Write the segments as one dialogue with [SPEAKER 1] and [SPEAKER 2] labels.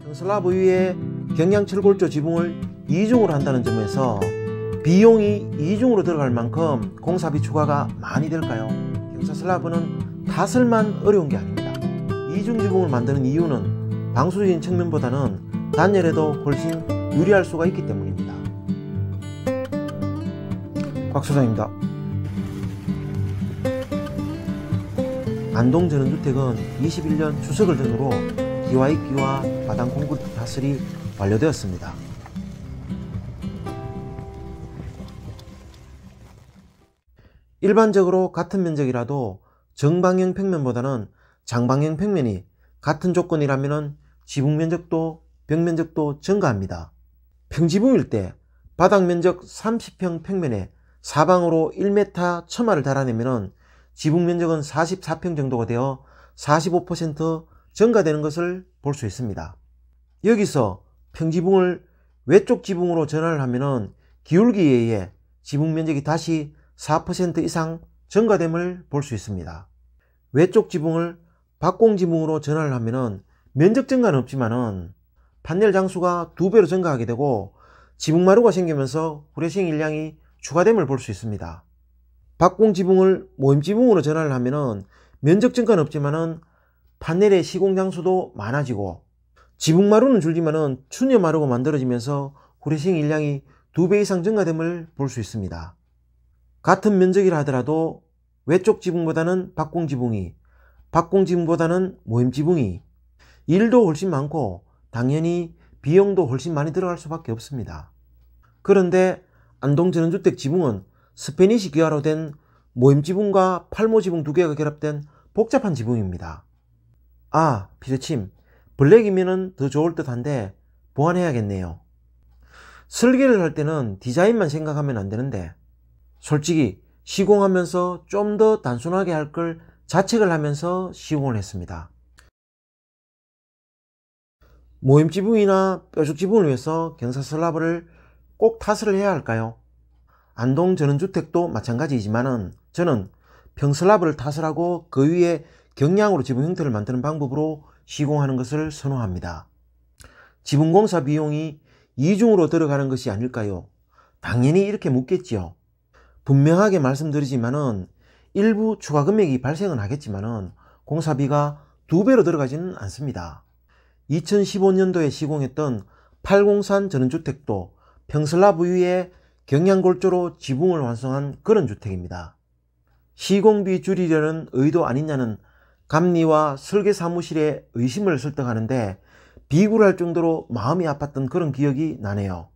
[SPEAKER 1] 평슬라브 위에 경량철골조 지붕을 2중으로 한다는 점에서 비용이 2중으로 들어갈 만큼 공사비 추가가 많이 될까요? 경사슬라브는 타설만 어려운 게 아닙니다. 2중 지붕을 만드는 이유는 방수적인 측면보다는 단열에도 훨씬 유리할 수가 있기 때문입니다. 곽 소장입니다. 안동 전원주택은 21년 추석을 전후로 기와입기와 마당 콘크리트 타설이 완료되었습니다. 일반적으로 같은 면적이라도 정방형 평면보다는 장방형 평면이 같은 조건이라면 지붕 면적도 벽 면적도 증가합니다. 평지붕일 때 바닥 면적 30평 평면에 사방으로 1m 처마를 달아내면 지붕 면적은 44평 정도가 되어 45% 증가되는 것을 볼 수 있습니다. 여기서 평지붕을 외쪽 지붕으로 전환을 하면 기울기에 의해 지붕 면적이 다시 4% 이상 증가됨을 볼 수 있습니다. 외쪽 지붕을 박공지붕으로 전환을 하면 면적 증가는 없지만 판넬 장수가 2배로 증가하게 되고 지붕마루가 생기면서 후레싱 일량이 추가됨을 볼 수 있습니다. 박공지붕을 모임지붕으로 전환을 하면 면적 증가는 없지만 판넬의 시공 장수도 많아지고 지붕마루는 줄지만 춘여마루가 만들어지면서 후레싱 일량이 2배 이상 증가됨을 볼 수 있습니다. 같은 면적이라 하더라도 외쪽 지붕보다는 박공지붕이, 박공지붕보다는 모임지붕이 일도 훨씬 많고 당연히 비용도 훨씬 많이 들어갈 수밖에 없습니다. 그런데 안동 전원주택 지붕은 스페니시 기와로 된 모임지붕과 팔모지붕 2개가 결합된 복잡한 지붕입니다. 피레침, 블랙이면 더 좋을 듯 한데 보완해야겠네요. 설계를 할 때는 디자인만 생각하면 안 되는데 솔직히 시공하면서 좀 더 단순하게 할 걸 자책을 하면서 시공을 했습니다. 모임지붕이나 뾰족지붕을 위해서 경사슬라브를 꼭 타설을 해야 할까요? 안동 전원주택도 마찬가지이지만 저는 평슬라브를 타설하고 그 위에 경량으로 지붕 형태를 만드는 방법으로 시공하는 것을 선호합니다. 지붕공사 비용이 2중으로 들어가는 것이 아닐까요? 당연히 이렇게 묻겠지요. 분명하게 말씀드리지만은 일부 추가 금액이 발생은 하겠지만은 공사비가 2배로 들어가지는 않습니다. 2015년도에 시공했던 803 전원주택도 평슬라브 위에 경량골조로 지붕을 완성한 그런 주택입니다. 시공비 줄이려는 의도 아니냐는 감리와 설계사무실의 의심을 설득하는데 비굴할 정도로 마음이 아팠던 그런 기억이 나네요.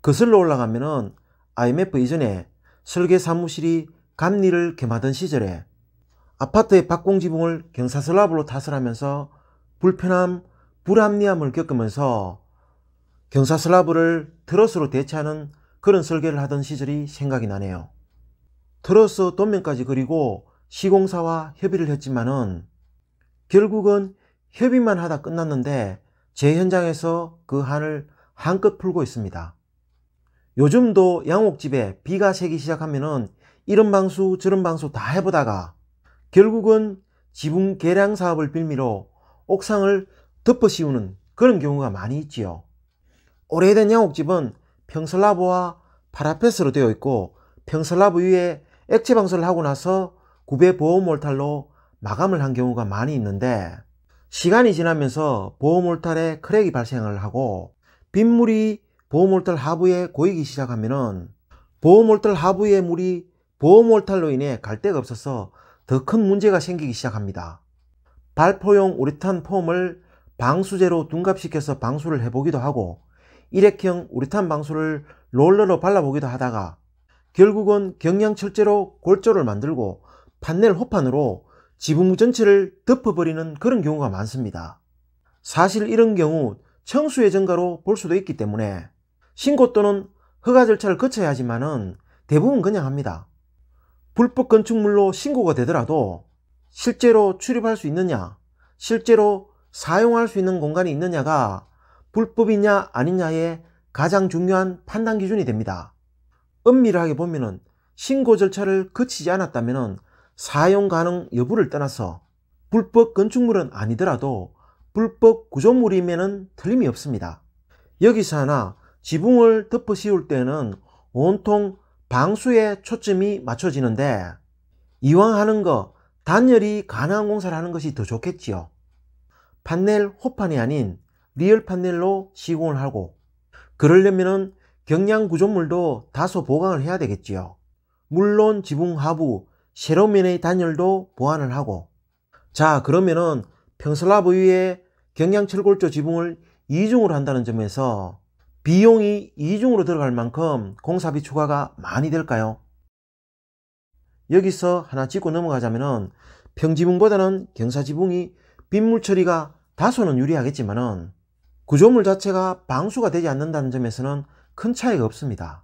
[SPEAKER 1] 거슬러 올라가면은 IMF 이전에 설계사무실이 감리를 겸하던 시절에 아파트의 박공지붕을 경사슬라브로 타설하면서 불편함, 불합리함을 겪으면서 경사슬라브를 트러스로 대체하는 그런 설계를 하던 시절이 생각이 나네요. 트러스 도면까지 그리고 시공사와 협의를 했지만은 결국은 협의만 하다 끝났는데 제 현장에서 그 한을 한껏 풀고 있습니다. 요즘도 양옥집에 비가 새기 시작하면은 이런 방수 저런 방수 다 해보다가 결국은 지붕 개량 사업을 빌미로 옥상을 덮어 씌우는 그런 경우가 많이 있지요. 오래된 양옥집은 평슬라브와 파라페스로 되어 있고 평슬라브 위에 액체 방수를 하고 나서 구배 보호 몰탈로 마감을 한 경우가 많이 있는데 시간이 지나면서 보호 몰탈에 크랙이 발생을 하고 빗물이 보호 몰탈 하부에 고이기 시작하면은 보호 몰탈 하부의 물이 보호 몰탈로 인해 갈 데가 없어서 더 큰 문제가 생기기 시작합니다. 발포용 우레탄 폼을 방수제로 둔갑시켜서 방수를 해보기도 하고 일회형 우레탄 방수를 롤러로 발라보기도 하다가 결국은 경량철제로 골조를 만들고 판넬 호판으로 지붕 전체를 덮어버리는 그런 경우가 많습니다. 사실 이런 경우 청수의 증가로 볼 수도 있기 때문에 신고 또는 허가 절차를 거쳐야 하지만은 대부분 그냥 합니다. 불법 건축물로 신고가 되더라도 실제로 출입할 수 있느냐, 실제로 사용할 수 있는 공간이 있느냐가 불법이냐 아니냐의 가장 중요한 판단 기준이 됩니다. 엄밀하게 보면은 신고 절차를 거치지 않았다면 사용 가능 여부를 떠나서 불법 건축물은 아니더라도 불법 구조물이면 틀림이 없습니다. 여기서 하나 지붕을 덮어 씌울 때는 온통 방수에 초점이 맞춰지는데 이왕 하는 거 단열이 가능한 공사를 하는 것이 더 좋겠지요. 판넬 호판이 아닌 리얼 판넬로 시공을 하고 그러려면 경량 구조물도 다소 보강을 해야 되겠지요. 물론 지붕 하부 세로면의 단열도 보완을 하고 자 그러면은 평슬라브 위에 경량철골조 지붕을 이중으로 한다는 점에서 비용이 이중으로 들어갈 만큼 공사비 추가가 많이 될까요? 여기서 하나 짚고 넘어가자면은 평지붕보다는 경사지붕이 빗물 처리가 다소는 유리하겠지만은 구조물 자체가 방수가 되지 않는다는 점에서는 큰 차이가 없습니다.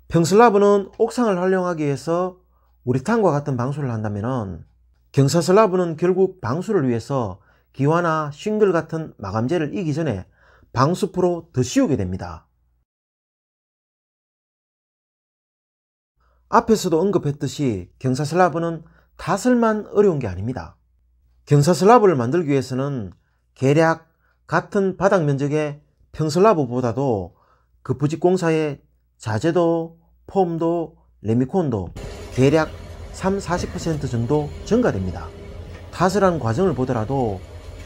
[SPEAKER 1] 평슬라브는 옥상을 활용하기 위해서 우레탄과 같은 방수를 한다면은 경사슬라브는 결국 방수를 위해서 기와나 싱글 같은 마감재를 이기 전에 방수포로 더 씌우게 됩니다. 앞에서도 언급했듯이 경사슬라브는 타설만 어려운 게 아닙니다. 경사슬라브를 만들기 위해서는 계략 같은 바닥 면적의 평슬라브보다도 급부직 공사의 자재도, 폼도, 레미콘도 대략 30-40% 정도 증가됩니다. 타설한 과정을 보더라도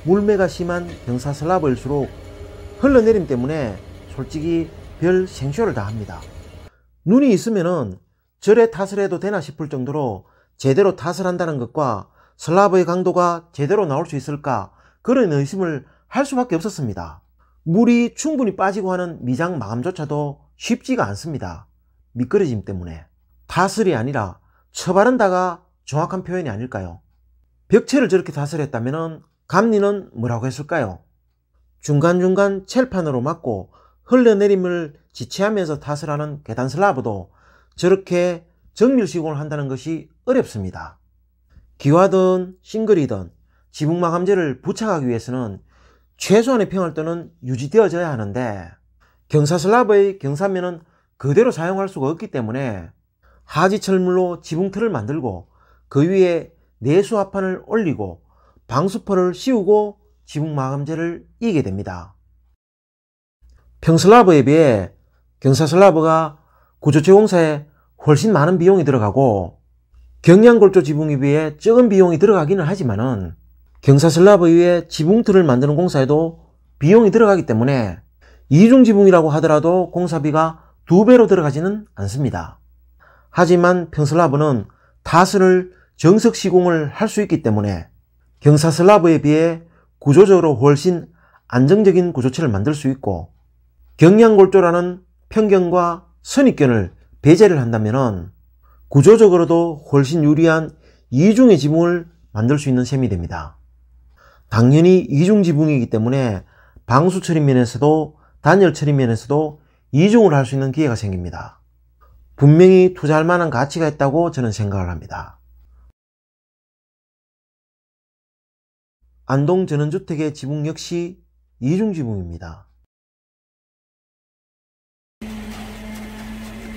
[SPEAKER 1] 물매가 심한 경사슬라브일수록 흘러내림 때문에 솔직히 별 생쇼를 다 합니다. 눈이 있으면은 절에 타설해도 되나 싶을 정도로 제대로 타설한다는 것과 슬라브의 강도가 제대로 나올 수 있을까 그런 의심을 할 수밖에 없었습니다. 물이 충분히 빠지고 하는 미장 마감조차도 쉽지가 않습니다. 미끄러짐 때문에. 타설이 아니라 쳐바른다가 정확한 표현이 아닐까요? 벽체를 저렇게 타설했다면 감리는 뭐라고 했을까요? 중간중간 첼판으로 막고 흘러내림을 지체하면서 타설하는 계단 슬라브도 저렇게 정밀 시공을 한다는 것이 어렵습니다. 기와든 싱글이든 지붕 마감재를 부착하기 위해서는 최소한의 평활도는 유지되어져야 하는데 경사슬라브의 경사면은 그대로 사용할 수가 없기 때문에 하지철물로 지붕틀을 만들고 그 위에 내수합판을 올리고 방수포를 씌우고 지붕 마감재를 이게 됩니다. 평슬라브에 비해 경사슬라브가 구조체 공사에 훨씬 많은 비용이 들어가고 경량골조 지붕에 비해 적은 비용이 들어가기는 하지만은 경사슬라브 위에 지붕틀을 만드는 공사에도 비용이 들어가기 때문에 이중지붕이라고 하더라도 공사비가 2배로 들어가지는 않습니다. 하지만 평슬라브는 타설을 정석 시공을 할 수 있기 때문에 경사슬라브에 비해 구조적으로 훨씬 안정적인 구조체를 만들 수 있고 경량골조라는 편견과 선입견을 배제를 한다면 구조적으로도 훨씬 유리한 이중의 지붕을 만들 수 있는 셈이 됩니다. 당연히 이중 지붕이기 때문에 방수 처리 면에서도 단열 처리 면에서도 이중으로 할 수 있는 기회가 생깁니다. 분명히 투자할 만한 가치가 있다고 저는 생각을 합니다. 안동 전원주택의 지붕 역시 이중 지붕입니다.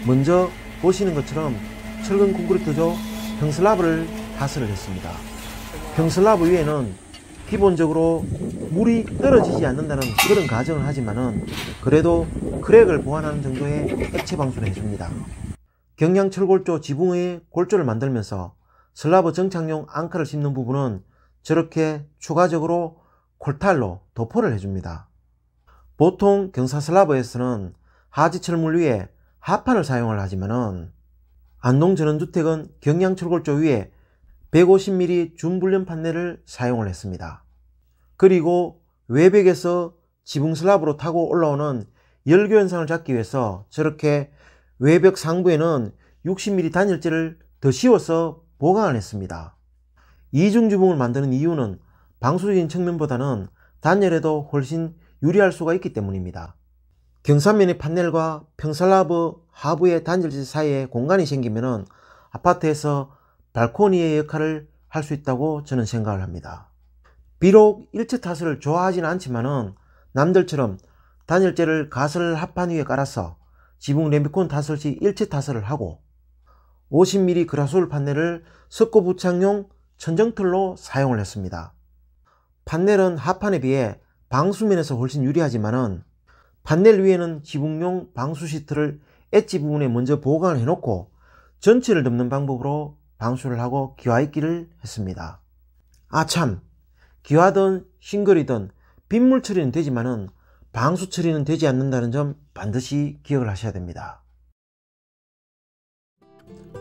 [SPEAKER 1] 먼저 보시는 것처럼 철근 콘크리트조 평슬라브를 타설을 했습니다. 평슬라브 위에는 기본적으로 물이 떨어지지 않는다는 그런 가정을 하지만은 그래도 크랙을 보완하는 정도의 액체 방수를 해줍니다. 경량철골조 지붕의 골조를 만들면서 슬라브 정착용 앙카를 씹는 부분은 저렇게 추가적으로 콜탈로 도포를 해줍니다. 보통 경사슬라브에서는 하지철물 위에 하판을 사용을 하지만은 안동 전원주택은 경량철골조 위에 150mm 준불륜 판넬을 사용을 했습니다. 그리고 외벽에서 지붕 슬라브로 타고 올라오는 열교 현상을 잡기 위해서 저렇게 외벽 상부에는 60mm 단열재를 더 씌워서 보강을 했습니다. 이중지붕을 만드는 이유는 방수적인 측면보다는 단열에도 훨씬 유리할 수가 있기 때문입니다. 경사면의 판넬과 평슬라브 하부의 단열재 사이에 공간이 생기면 아파트에서 발코니의 역할을 할 수 있다고 저는 생각을 합니다. 비록 일체 타설을 좋아하지는 않지만은 남들처럼 단열재를 가설 합판 위에 깔아서 지붕 레미콘 타설 시 일체 타설을 하고 50mm 그라솔 판넬을 석고 부착용 천정틀로 사용을 했습니다. 판넬은 하판에 비해 방수면에서 훨씬 유리하지만은 판넬 위에는 지붕용 방수 시트를 엣지 부분에 먼저 보강을 해놓고 전체를 덮는 방법으로 방수를 하고 기와입기를 했습니다. 아참, 기와든 싱글이든 빗물 처리는 되지만은 방수 처리는 되지 않는다는 점 반드시 기억을 하셔야 됩니다.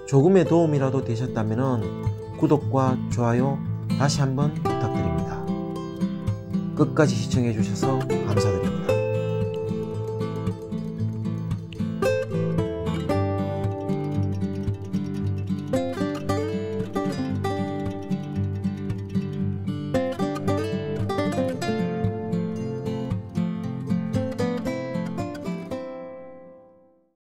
[SPEAKER 1] 조금의 도움이라도 되셨다면 구독과 좋아요 다시 한번 부탁드립니다. 끝까지 시청해 주셔서 감사드립니다.